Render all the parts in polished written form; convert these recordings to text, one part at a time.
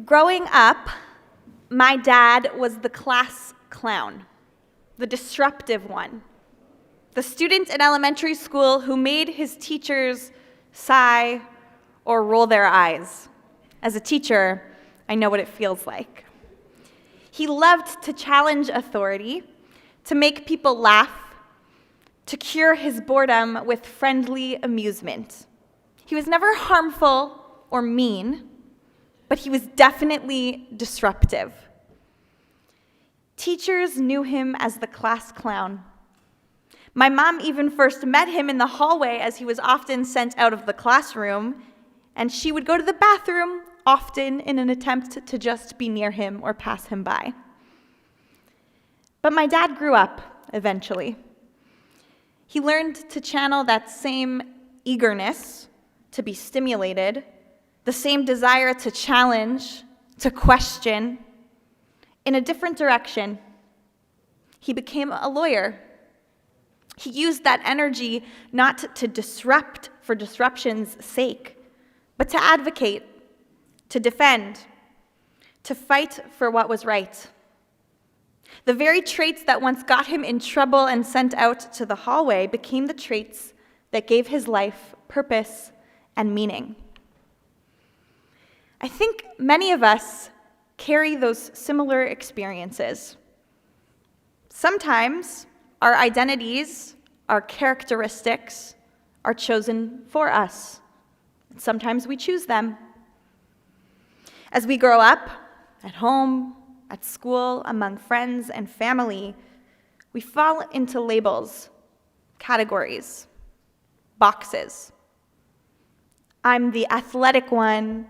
Growing up, my dad was the class clown, the disruptive one, the student in elementary school who made his teachers sigh or roll their eyes. As a teacher, I know what it feels like. He loved to challenge authority, to make people laugh, to cure his boredom with friendly amusement. He was never harmful or mean, but he was definitely disruptive. Teachers knew him as the class clown. My mom even first met him in the hallway as he was often sent out of the classroom, and she would go to the bathroom often in an attempt to just be near him or pass him by. But my dad grew up eventually. He learned to channel that same eagerness to be stimulated, the same desire to challenge, to question, in a different direction. He became a lawyer. He used that energy not to disrupt for disruption's sake, but to advocate, to defend, to fight for what was right. The very traits that once got him in trouble and sent out to the hallway became the traits that gave his life purpose and meaning. I think many of us carry those similar experiences. Sometimes our identities, our characteristics are chosen for us. Sometimes we choose them. As we grow up, at home, at school, among friends and family, we fall into labels, categories, boxes. I'm the athletic one,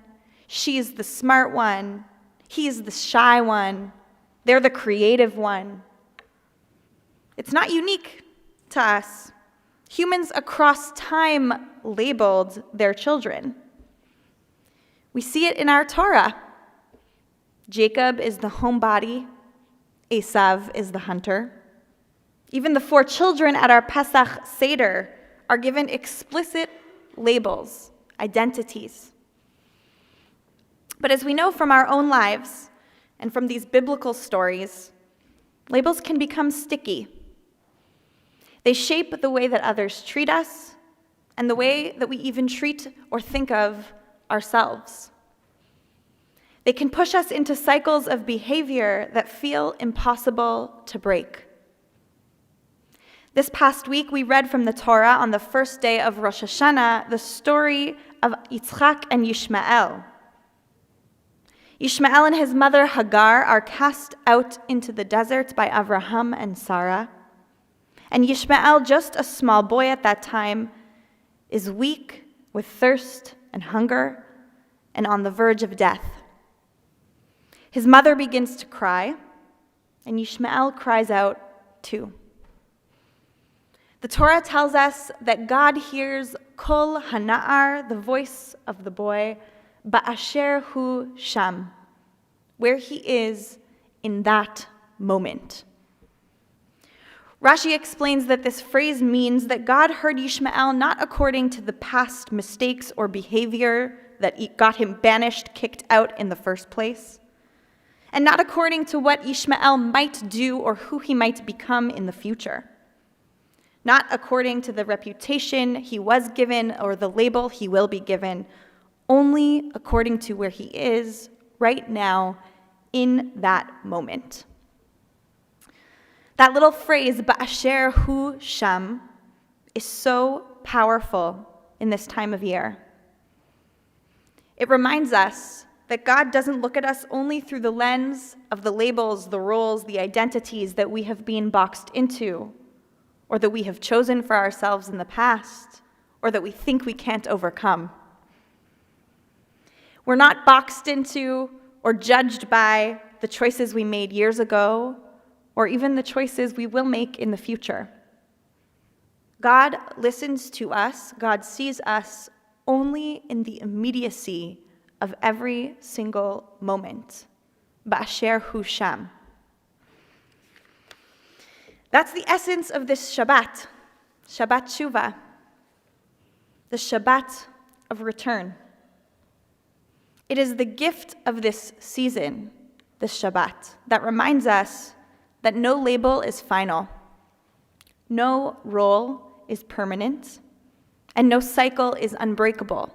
she's the smart one, he's the shy one, they're the creative one. It's not unique to us. Humans across time labeled their children. We see it in our Torah. Jacob is the homebody, Esav is the hunter. Even the 4 children at our Pesach Seder are given explicit labels, identities. But as we know from our own lives and from these biblical stories, labels can become sticky. They shape the way that others treat us and the way that we even treat or think of ourselves. They can push us into cycles of behavior that feel impossible to break. This past week, we read from the Torah on the first day of Rosh Hashanah the story of Yitzchak and Yishmael. Yishmael and his mother Hagar are cast out into the desert by Abraham and Sarah. And Yishmael, just a small boy at that time, is weak with thirst and hunger and on the verge of death. His mother begins to cry, and Yishmael cries out too. The Torah tells us that God hears kol hana'ar, the voice of the boy, ba'asher hu sham, where he is in that moment. Rashi explains that this phrase means that God heard Yishmael not according to the past mistakes or behavior that got him banished, kicked out in the first place, and not according to what Yishmael might do or who he might become in the future. Not according to the reputation he was given or the label he will be given, only according to where he is right now in that moment. That little phrase, ba'asher hu sham, is so powerful in this time of year. It reminds us that God doesn't look at us only through the lens of the labels, the roles, the identities that we have been boxed into, or that we have chosen for ourselves in the past, or that we think we can't overcome. We're not boxed into or judged by the choices we made years ago, or even the choices we will make in the future. God listens to us, God sees us only in the immediacy of every single moment. Ba'asher hu sham. That's the essence of this Shabbat, Shabbat Shuvah, the Shabbat of return. It is the gift of this season, this Shabbat, that reminds us that no label is final, no role is permanent, and no cycle is unbreakable.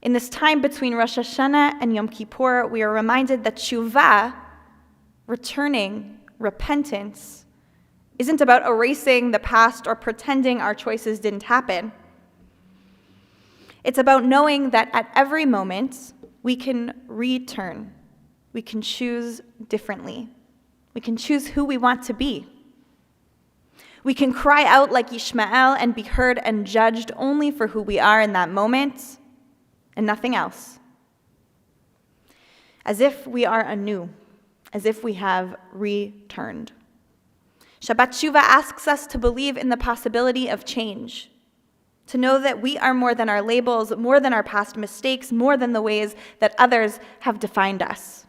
In this time between Rosh Hashanah and Yom Kippur, we are reminded that Shuvah, returning, repentance, isn't about erasing the past or pretending our choices didn't happen. It's about knowing that at every moment, we can return. We can choose differently. We can choose who we want to be. We can cry out like Ishmael and be heard and judged only for who we are in that moment and nothing else. As if we are anew, as if we have returned. Shabbat Shuvah asks us to believe in the possibility of change, to know that we are more than our labels, more than our past mistakes, more than the ways that others have defined us.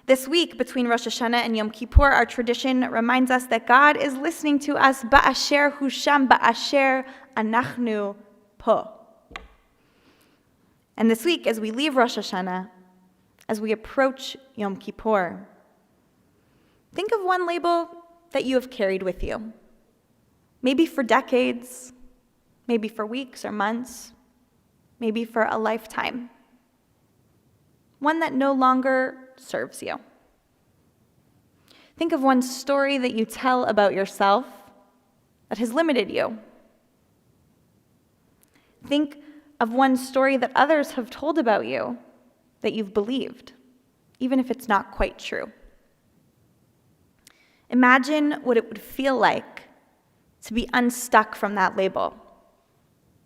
This week, between Rosh Hashanah and Yom Kippur, our tradition reminds us that God is listening to us, ba'asher Hu Sham, ba'asher anew po. And this week, as we leave Rosh Hashanah, as we approach Yom Kippur, think of one label that you have carried with you. Maybe for decades, maybe for weeks or months, maybe for a lifetime. One that no longer serves you. Think of one story that you tell about yourself that has limited you. Think of one story that others have told about you that you've believed, even if it's not quite true. Imagine what it would feel like to be unstuck from that label,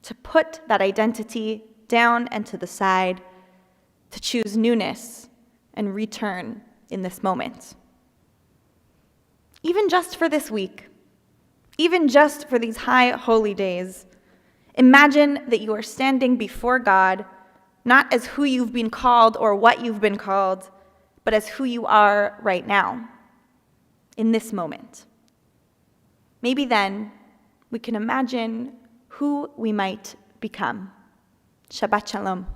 to put that identity down and to the side, to choose newness and return in this moment. Even just for this week, even just for these high holy days, imagine that you are standing before God, not as who you've been called or what you've been called, but as who you are right now, in this moment. Maybe then we can imagine who we might become. Shabbat Shalom.